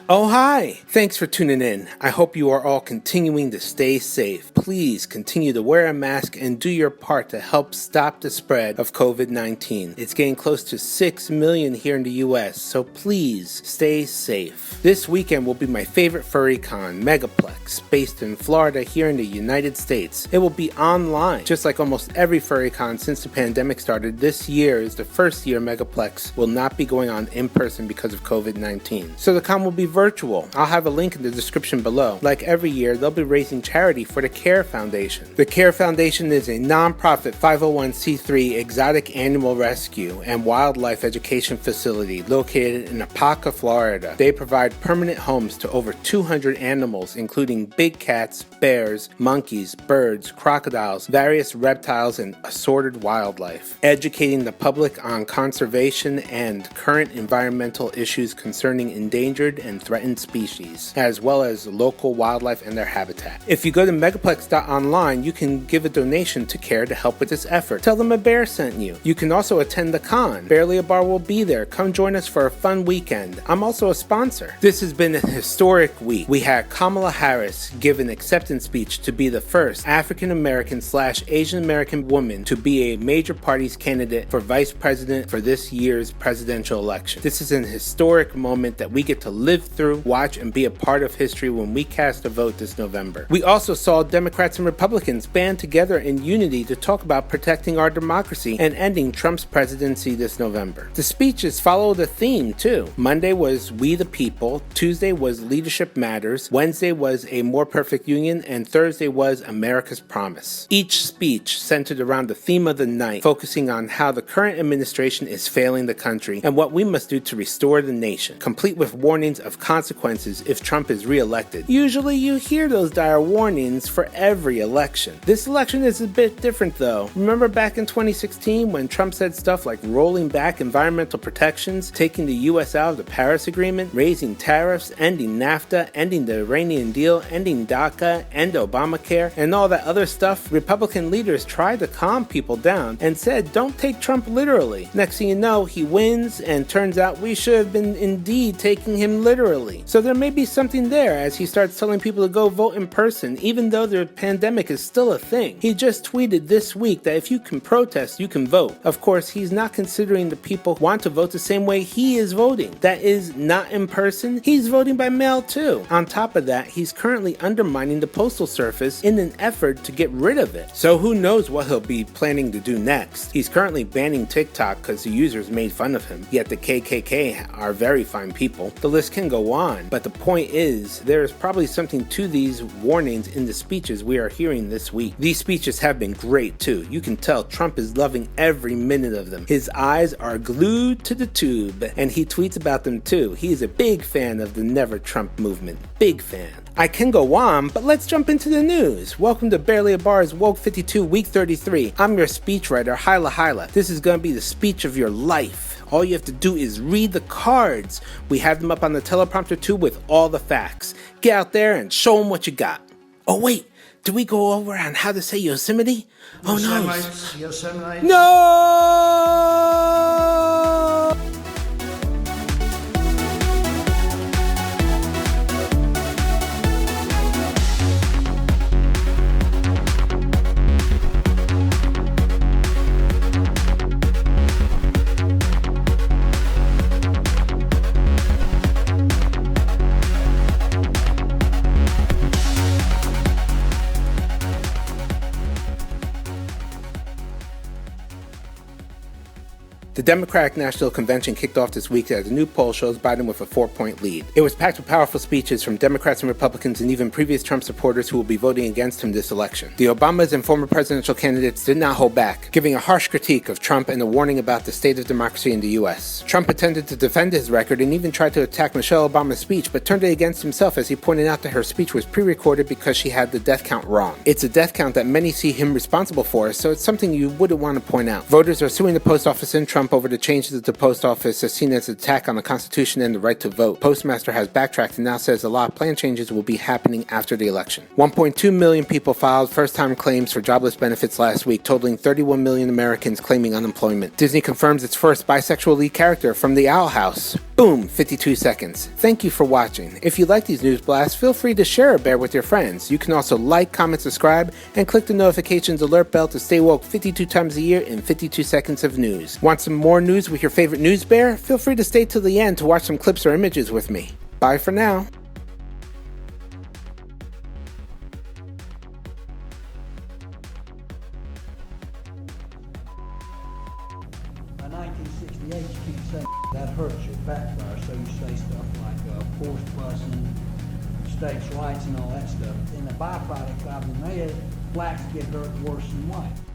Oh, hi! Thanks for tuning in. I hope you are all continuing to stay safe. Please continue to wear a mask and do your part to help stop the spread of COVID-19. It's getting close to 6 million here in the US, so please stay safe. This weekend will be my favorite furry con, Megaplex, based in Florida here in the United States. It will be online. Just like almost every furry con since the pandemic started, this year is the first year Megaplex will not be going on in person because of COVID-19. So the con will be virtual. I'll have a link in the description below. Like every year, they'll be raising charity for the C.A.R.E Foundation. The C.A.R.E Foundation is a non-profit 501c3 exotic animal rescue and wildlife education facility located in Apopka, Florida. They provide permanent homes to over 200 animals, including big cats, bears, monkeys, birds, crocodiles, various reptiles, and assorted wildlife, educating the public on conservation and current environmental issues concerning endangered and threatened species, as well as local wildlife and their habitat. If you go to megaplex.online, you can give a donation to C.A.R.E to help with this effort. Tell them a bear sent you. You can also attend the con. Barely a Bar will be there. Come join us for a fun weekend. I'm also a sponsor. This has been a historic week. We had Kamala Harris give an acceptance speech to be the first African-American/Asian American woman to be a major party's candidate for vice president for this year's presidential election. This is an historic moment that we get to live through, watch, and be a part of history when we cast a vote this November. We also saw Democrats and Republicans band together in unity to talk about protecting our democracy and ending Trump's presidency this November. The speeches followed a theme too. Monday was We the People, Tuesday was Leadership Matters, Wednesday was A More Perfect Union, and Thursday was America's Promise. Each speech centered around the theme of the night, focusing on how the current administration is failing the country and what we must do to restore the nation, complete with warnings of consequences if Trump is re-elected. Usually you hear those dire warnings for every election. This election is a bit different though. Remember back in 2016 when Trump said stuff like rolling back environmental protections, taking the US out of the Paris Agreement, raising tariffs, ending NAFTA, ending the Iranian deal, ending DACA, end Obamacare, and all that other stuff? Republican leaders tried to calm people down and said don't take Trump literally. Next thing you know, he wins, and turns out we should have been indeed taking him literally. So there may be something there as he starts telling people to go vote in person even though the pandemic is still a thing. He just tweeted this week that if you can protest, you can vote. Of course, he's not considering the people who want to vote the same way he is voting. That is not in person. He's voting by mail too. On top of that, he's currently undermining the postal service in an effort to get rid of it. So who knows what he'll be planning to do next. He's currently banning TikTok because the users made fun of him, yet the KKK are very fine people. The list can go on, but the point is, there is probably something to these warnings in the speeches we are hearing this week. These speeches have been great too. You can tell Trump is loving every minute of them. His eyes are glued to the tube, and he tweets about them too. He is a big fan of the Never Trump movement. Big fan. I can go on, but let's jump into the news. Welcome to Barely a Bar's Woke52 Week 33. I'm your speechwriter, HilaHila. This is going to be the speech of your life. All you have to do is read the cards. We have them up on the teleprompter too with all the facts. Get out there and show them what you got. Oh wait, did we go over on how to say Yosemite? Oh no. Yosemite. No! The Democratic National Convention kicked off this week as a new poll shows Biden with a 4-point lead. It was packed with powerful speeches from Democrats and Republicans and even previous Trump supporters who will be voting against him this election. The Obamas and former presidential candidates did not hold back, giving a harsh critique of Trump and a warning about the state of democracy in the U.S. Trump attempted to defend his record and even tried to attack Michelle Obama's speech, but turned it against himself as he pointed out that her speech was pre-recorded because she had the death count wrong. It's a death count that many see him responsible for, so it's something you wouldn't want to point out. Voters are suing the post office in Trump Trump over the changes at the post office as seen as an attack on the Constitution and the right to vote. Postmaster has backtracked and now says a lot of plan changes will be happening after the election. 1.2 million people filed first-time claims for jobless benefits last week, totaling 31 million Americans claiming unemployment. Disney confirms its first bisexual lead character from the Owl House. Boom, 52 seconds. Thank you for watching. If you like these news blasts, feel free to share a bear with your friends. You can also like, comment, subscribe, and click the notifications alert bell to stay woke 52 times a year in 52 seconds of news. Want some more news with your favorite news bear? Feel free to stay till the end to watch some clips or images with me. Bye for now. By 1968, you keep saying that hurts your backfire, so you say stuff like forced busing, states' rights, and all that stuff. And the byproduct of it, blacks get hurt worse than white.